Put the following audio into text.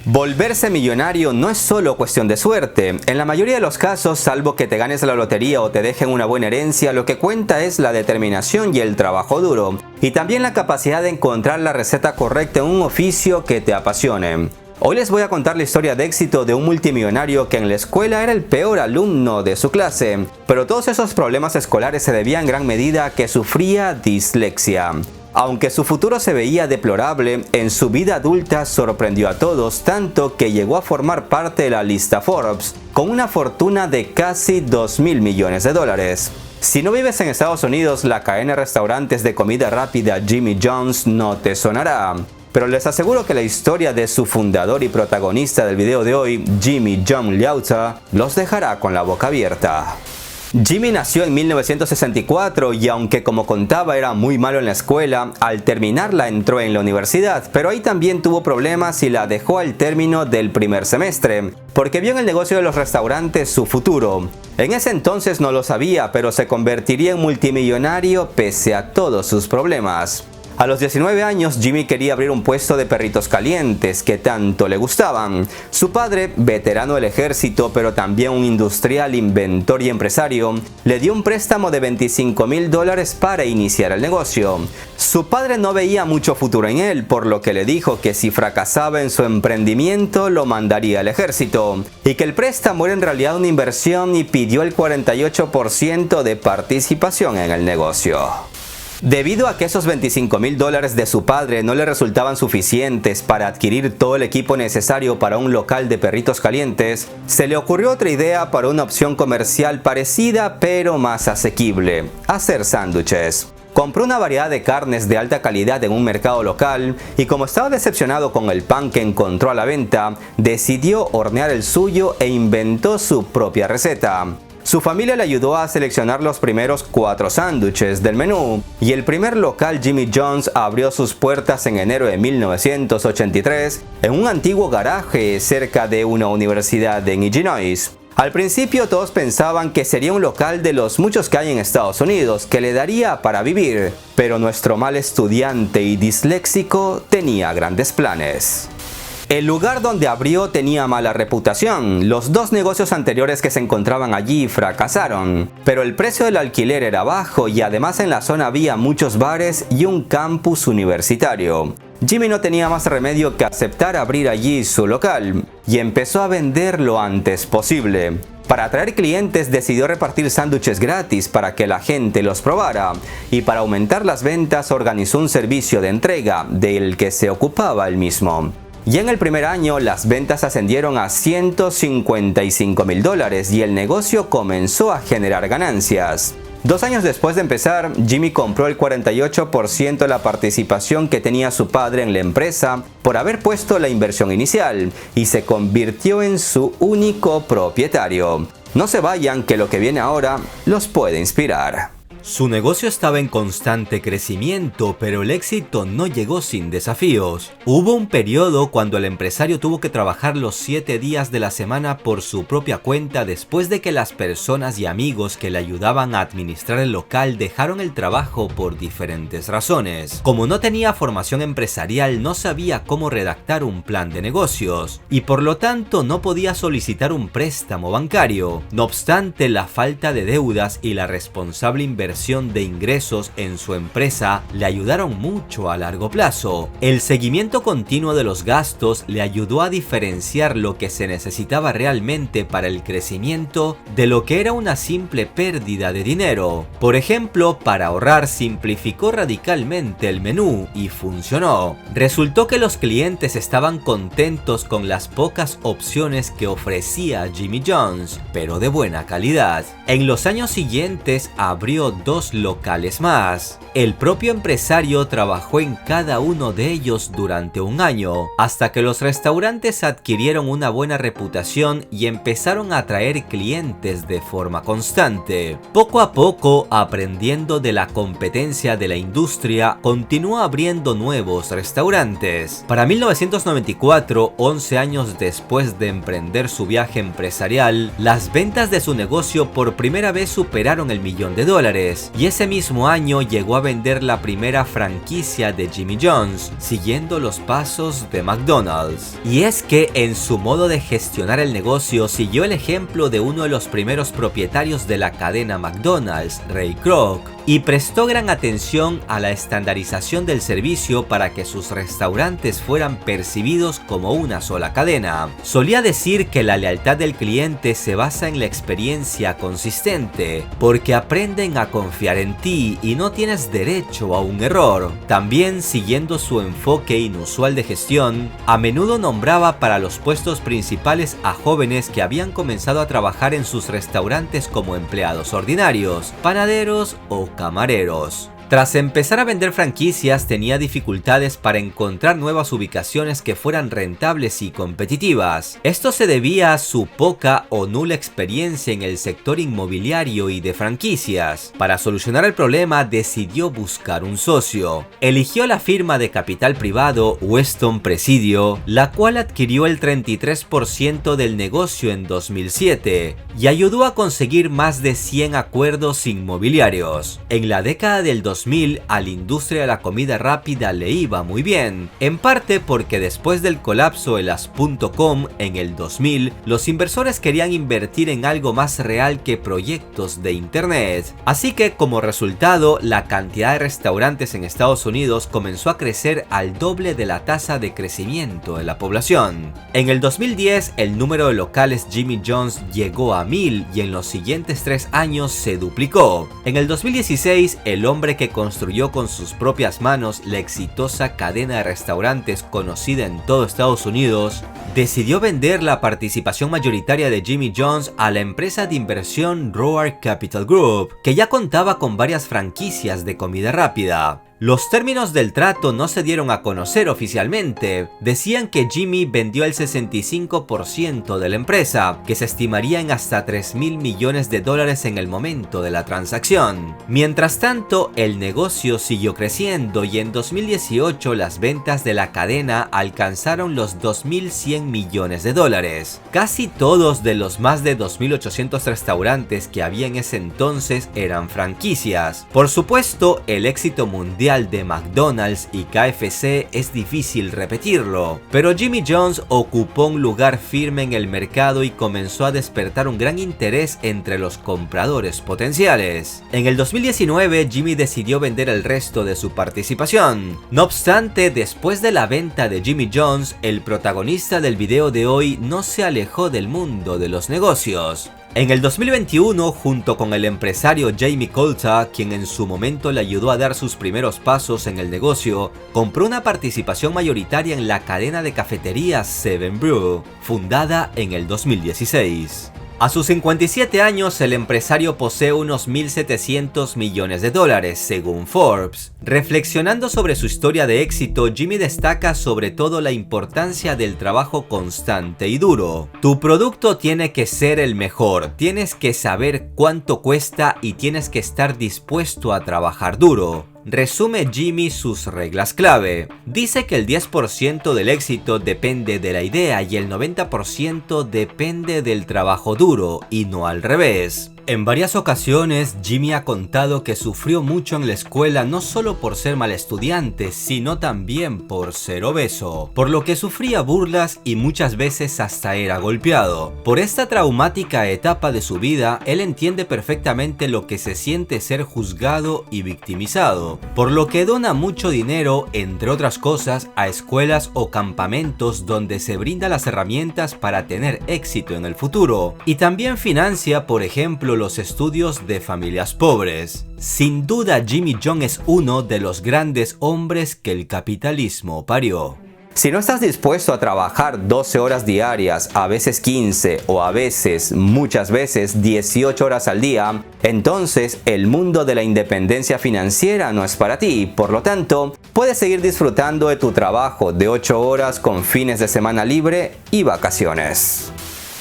Volverse millonario no es solo cuestión de suerte. En la mayoría de los casos, salvo que te ganes la lotería o te dejen una buena herencia, lo que cuenta es la determinación y el trabajo duro. Y también la capacidad de encontrar la receta correcta en un oficio que te apasione. Hoy les voy a contar la historia de éxito de un multimillonario que en la escuela era el peor alumno de su clase. Pero todos esos problemas escolares se debían en gran medida a que sufría dislexia. Aunque su futuro se veía deplorable, en su vida adulta sorprendió a todos tanto que llegó a formar parte de la lista Forbes, con una fortuna de casi $2.000 millones. Si no vives en Estados Unidos, la cadena de restaurantes de comida rápida Jimmy John's no te sonará. Pero les aseguro que la historia de su fundador y protagonista del video de hoy, Jimmy John Llauta, los dejará con la boca abierta. Jimmy nació en 1964 y aunque como contaba era muy malo en la escuela, al terminarla entró en la universidad, pero ahí también tuvo problemas y la dejó al término del primer semestre, porque vio en el negocio de los restaurantes su futuro. En ese entonces no lo sabía, pero se convertiría en multimillonario pese a todos sus problemas. A los 19 años, Jimmy quería abrir un puesto de perritos calientes que tanto le gustaban. Su padre, veterano del ejército, pero también un industrial, inventor y empresario, le dio un préstamo de $25.000 para iniciar el negocio. Su padre no veía mucho futuro en él, por lo que le dijo que si fracasaba en su emprendimiento, lo mandaría al ejército, y que el préstamo era en realidad una inversión y pidió el 48% de participación en el negocio. Debido a que esos $25.000 de su padre no le resultaban suficientes para adquirir todo el equipo necesario para un local de perritos calientes, se le ocurrió otra idea para una opción comercial parecida pero más asequible: hacer sándwiches. Compró una variedad de carnes de alta calidad en un mercado local y como estaba decepcionado con el pan que encontró a la venta, decidió hornear el suyo e inventó su propia receta. Su familia le ayudó a seleccionar los primeros 4 sándwiches del menú y el primer local Jimmy John's abrió sus puertas en enero de 1983 en un antiguo garaje cerca de una universidad en Illinois. Al principio todos pensaban que sería un local de los muchos que hay en Estados Unidos que le daría para vivir, pero nuestro mal estudiante y disléxico tenía grandes planes. El lugar donde abrió tenía mala reputación. Los 2 negocios anteriores que se encontraban allí fracasaron, pero el precio del alquiler era bajo y además en la zona había muchos bares y un campus universitario. Jimmy no tenía más remedio que aceptar abrir allí su local y empezó a vender lo antes posible. Para atraer clientes decidió repartir sándwiches gratis para que la gente los probara y para aumentar las ventas organizó un servicio de entrega del que se ocupaba él mismo. Y en el primer año las ventas ascendieron a $155.000 y el negocio comenzó a generar ganancias. 2 años después de empezar, Jimmy compró el 48% de la participación que tenía su padre en la empresa por haber puesto la inversión inicial y se convirtió en su único propietario. No se vayan, que lo que viene ahora los puede inspirar. Su negocio estaba en constante crecimiento, pero el éxito no llegó sin desafíos. Hubo un periodo cuando el empresario tuvo que trabajar los 7 días de la semana por su propia cuenta después de que las personas y amigos que le ayudaban a administrar el local dejaron el trabajo por diferentes razones. Como no tenía formación empresarial, no sabía cómo redactar un plan de negocios y por lo tanto no podía solicitar un préstamo bancario. No obstante, la falta de deudas y la responsable inversión de ingresos en su empresa le ayudaron mucho a largo plazo. El seguimiento continuo de los gastos le ayudó a diferenciar lo que se necesitaba realmente para el crecimiento de lo que era una simple pérdida de dinero. Por ejemplo, para ahorrar simplificó radicalmente el menú y funcionó. Resultó que los clientes estaban contentos con las pocas opciones que ofrecía Jimmy John's, pero de buena calidad. En los años siguientes abrió 2 locales más. El propio empresario trabajó en cada uno de ellos durante un año, hasta que los restaurantes adquirieron una buena reputación y empezaron a atraer clientes de forma constante. Poco a poco, aprendiendo de la competencia de la industria, continuó abriendo nuevos restaurantes. Para 1994, 11 años después de emprender su viaje empresarial, las ventas de su negocio por primera vez superaron el $1.000.000 2010, y ese mismo año llegó a vender la primera franquicia de Jimmy John's, siguiendo los pasos de McDonald's. Y es que en su modo de gestionar el negocio siguió el ejemplo de uno de los primeros propietarios de la cadena McDonald's, Ray Kroc, y prestó gran atención a la estandarización del servicio para que sus restaurantes fueran percibidos como una sola cadena. Solía decir que la lealtad del cliente se basa en la experiencia consistente, porque aprenden a confiar en ti y no tienes derecho a un error. También, siguiendo su enfoque inusual de gestión, a menudo nombraba para los puestos principales a jóvenes que habían comenzado a trabajar en sus restaurantes como empleados ordinarios, panaderos o camareros. Tras empezar a vender franquicias, tenía dificultades para encontrar nuevas ubicaciones que fueran rentables y competitivas. Esto se debía a su poca o nula experiencia en el sector inmobiliario y de franquicias. Para solucionar el problema, decidió buscar un socio. Eligió la firma de capital privado Weston Presidio, la cual adquirió el 33% del negocio en 2007 y ayudó a conseguir más de 100 acuerdos inmobiliarios. En la década del 2000, a la industria de la comida rápida le iba muy bien, en parte porque después del colapso de las .com en el 2000, los inversores querían invertir en algo más real que proyectos de internet. Así que como resultado, la cantidad de restaurantes en Estados Unidos comenzó a crecer al doble de la tasa de crecimiento de la población. En el 2010, el número de locales Jimmy John's llegó a 1000 y en los siguientes 3 años se duplicó. En el 2016, el hombre que construyó con sus propias manos la exitosa cadena de restaurantes conocida en todo Estados Unidos, decidió vender la participación mayoritaria de Jimmy John's a la empresa de inversión Roark Capital Group, que ya contaba con varias franquicias de comida rápida. Los términos del trato no se dieron a conocer oficialmente. Decían que Jimmy vendió el 65% de la empresa, que se estimaría en hasta $3.000 millones en el momento de la transacción. Mientras tanto, el negocio siguió creciendo y en 2018 las ventas de la cadena alcanzaron los $2.100 millones. Casi todos de los más de 2.800 restaurantes que había en ese entonces eran franquicias. Por supuesto, el éxito mundial de McDonald's y KFC es difícil repetirlo, pero Jimmy John's ocupó un lugar firme en el mercado y comenzó a despertar un gran interés entre los compradores potenciales. En el 2019, Jimmy decidió vender el resto de su participación. No obstante, después de la venta de Jimmy John's, el protagonista del video de hoy no se alejó del mundo de los negocios. En el 2021, junto con el empresario Jamie Colta, quien en su momento le ayudó a dar sus primeros pasos en el negocio, compró una participación mayoritaria en la cadena de cafeterías Seven Brew, fundada en el 2016. A sus 57 años, el empresario posee unos $1.700 millones, según Forbes. Reflexionando sobre su historia de éxito, Jimmy destaca sobre todo la importancia del trabajo constante y duro. Tu producto tiene que ser el mejor, tienes que saber cuánto cuesta y tienes que estar dispuesto a trabajar duro. Resume Jimmy sus reglas clave. Dice que el 10% del éxito depende de la idea y el 90% depende del trabajo duro y no al revés. En varias ocasiones, Jimmy ha contado que sufrió mucho en la escuela no solo por ser mal estudiante, sino también por ser obeso, por lo que sufría burlas y muchas veces hasta era golpeado. Por esta traumática etapa de su vida, él entiende perfectamente lo que se siente ser juzgado y victimizado, por lo que dona mucho dinero, entre otras cosas, a escuelas o campamentos donde se brinda las herramientas para tener éxito en el futuro, y también financia, por ejemplo, los estudios de familias pobres. Sin duda, Jimmy John's es uno de los grandes hombres que el capitalismo parió. Si no estás dispuesto a trabajar 12 horas diarias, a veces 15 o a veces, muchas veces, 18 horas al día, entonces el mundo de la independencia financiera no es para ti. Por lo tanto, puedes seguir disfrutando de tu trabajo de 8 horas con fines de semana libre y vacaciones.